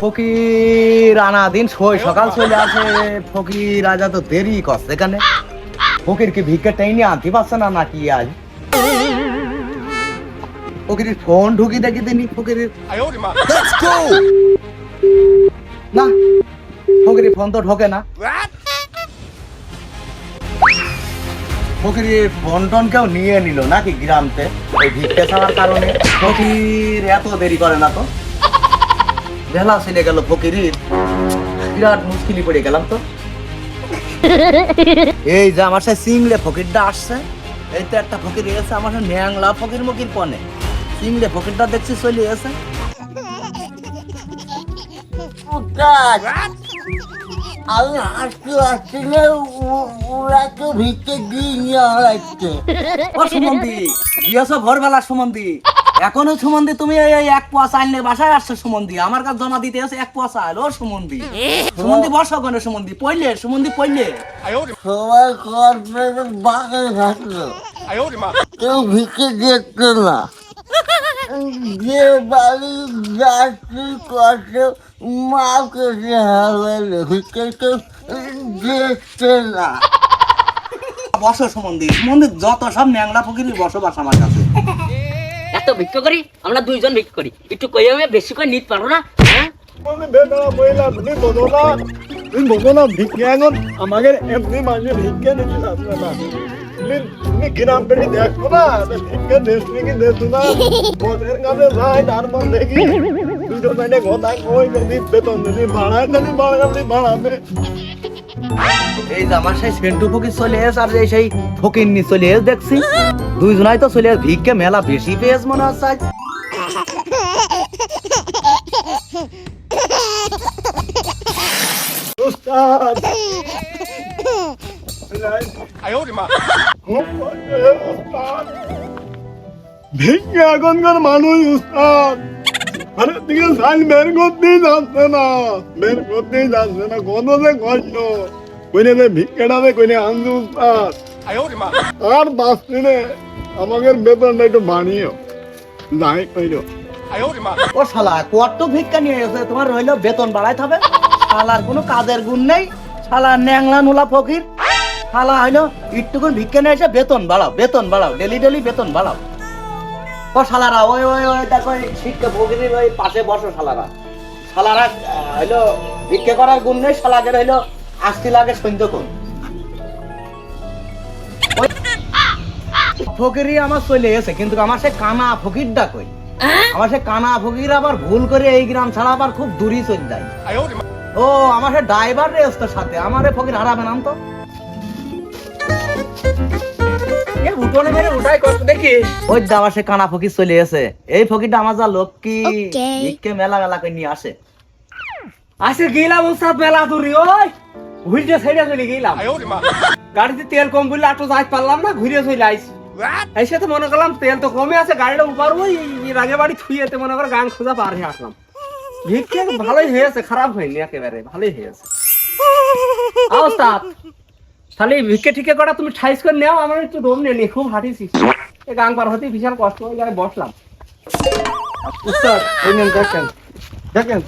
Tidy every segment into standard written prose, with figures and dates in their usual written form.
ফকির আনা দিন সকাল চলে আসে, ফকির আজ তো দেরি করছে এখানে। ফকির কি ভিক্ষা টাইনি আনতে পারছে না নাকি আজ? ফকির ফোন ঢুকি দেখি দিনি ফকির না, ফকির ফোন তো ঢোকে না। ফকির ফোন টোন কেউ নিয়ে নিল নাকি গ্রামতে এই ভিক্ষা ছাড়ার কারণে? ফকির এত দেরি করে না তো, বেলা চলে গেল ফকির, বিরাট মুশকিলে পড়ে গেলাম তো। এই যে আমার সাথে সিংড়ে ফকিরটা আসছে, এই তো একটা ফকির এসে আমার সাথে ন্যাংলা ফকির মকির পনে সিংড়ে ফকিরটা দেখছি চলে এসে। আমি আসতে আসলে ওরা তো ভিক্ষে দিয়ে নেওয়া লাগছে। ও সুমন্দি গিয়েছ ভোরবেলা সুমন্দি, এখনো সুমন্দি তুমি এই এক পোয়া চাল নিয়ে বাসায় আসছো সুমন্দি, আমার কাছে জমা দিতে এসে এক পোয়া চাল। ও সুমন্দি, সুমন্দি বসো কেন সুমন্দি, পইলে সুমন্দি পইলে। সবাই কর্পোরেট বাগানে থাকলো, কেউ ভিক্ষে দিচ্ছে না। যে বাড়ি যাত্রী কষ্ট মা কেটে হারালো, ভিক্ষে কেউ দিচ্ছে না। বসো সুমন্দি, সুমন্দি যত সব ন্যাংলা ফকির বসবাস আমার কাছে। এত ভিক্ষা করি আমরা দুইজন ভিক্ষা করি, একটু কই আমি বেশি করে নিতে পারবো না? হ্যাঁ তুমি বোঝো না ভিক্ষা এখন আমাকে এমনি মাঝে ভিক্ষা নিতে আসবে না। তুমি গ্রাম পেটে দেখো না, ভিক্ষা দেশনি কি দেখো না, ওদের কাছে যাই তারপর দেখি দুটো সাইডে কথা কই যদি বেতন যদি বাড়ায় যদি বাড়াবে। এই যে আমার সেই সেন্টু ফকির চলে এস আর এই সেই ফকির নি চলে এস দেখছি, দুইজনাই তো চলে এস, ভিক্ষা মেলা বেশি পেয়েছ মনে হচ্ছে আজ। উস্তাদ ভিক্ষা এখনকার মানুষ উস্তাদ আরে দিকে সাইল বের করতেই যাচ্ছে না, বের করতেই যাচ্ছে না, কত যে কষ্ট কইনে যে ভিক্ষাটাতে কইনে আনছে উস্তাদ। আর বাঁচছি রে, আমাকে বেতনটা একটু বানিয়েও যাই কইল। ও শালা কত ভিক্ষা নিয়ে এসে তোমার রইলো বেতন বাড়াইতে হবে? শালার কোনো কাজের গুণ নেই, শালা ন্যাংলা নুলা ফকির। শালা হইলো একটুকুন ভিক্ষা নিয়ে এসে বেতন বাড়াও, বেতন বাড়াও, ডেলি ডেলি বেতন বাড়াও। ও শালারা ওই ওই ওই দেখো শিক্ষা ফকিরের ওই পাশে বসো শালারা। শালারা হইলো ভিক্ষা করার গুণ নেই, শালাদের হইলো আসতে লাগে সন্ধ্যা কোন ফকিরই আমার চলে এসে, কিন্তু আমার সে কানা ফকিরটা কই? আমার সে কানা ফকির আবার ভুল করে এই গ্রাম ছাড়া আবার খুব দূরই চলে যায়। ও আমার সে ড্রাইভার রে এসতে সাথে, আমার ফকির হারাবে নাম তো। উঠোনে মেরে উঠাই কষ্ট দেখিস। ওই দাবার সে কানা ফকির চলে এসে, এই ফকিরটা আমার যা লক্ষ্মী ভিক্ষে মেলা মেলা করে নিয়ে আসে। আসে গেলাম উস্তাদ মেলা দূরি, ওই ঘুরতে সাইডে চলে গেলাম, গাড়িতে তেল কম বললে আটো যাইতে পারলাম না, ঘুরে চলে আইছি। এসে তো মনে করলাম তেল তো কমে আছে, গাড়িটা উপর ওই আগে বাড়ি থুয়েতে মনে করে গান খোঁজা পার হয়ে আসলাম। ভিক্ষে ভালোই হয়েছে, খারাপ হয়নি, একেবারে ভালোই হয়েছে। উস্তাদ তাহলে ভিক্ষে ঠিকে করা তুমি ঠাইস করে নেও, আমার একটু রোম নেই, খুব হাঁটিছি, এই গান পার হতে বিশাল কষ্ট, ওই জায়গায় বসলাম। উস্তাদ এই নেন দেখেন দেখেন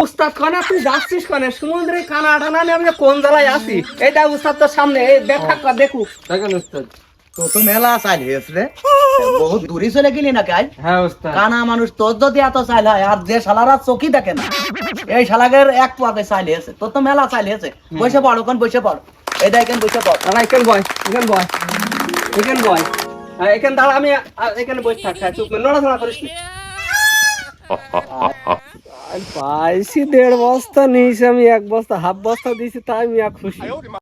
উস্তাদ কনে তুই যাচ্ছিস কনে সমুদ্রে কানা টানা নিয়ে আমি কোন জ্বালায় আছি? এইটা উস্তাদ তোর সামনে, এই দেখা দেখু দেখেন উস্তাদ। তো তো মেলা চাইল হয়েছে রে, বহুত দূরই চলে গেলি না কাজ। হ্যাঁ উস্তাদ, কানা মানুষ তোর যদি এত চাইল হয়, আর যে শালারা চোখই দেখে না এই শালাগের এক পোয়াতে চাইল হয়েছে, তোর তো মেলা চাইল হয়েছে। বসে পড় ওখান, বসে পড়, এই দেখ বসে পড়। এখানে বয়, এখানে বয়, এখানে বয়, এখানে দাঁড়া, আমি এখানে বসে থাক, চুপ নড়াচড়া করিস না। পাইছি 1.5 বস্তা নিয়েছি আমি, 1 বস্তা হাফ বস্তা দিয়েছি, তাই আমি খুশি।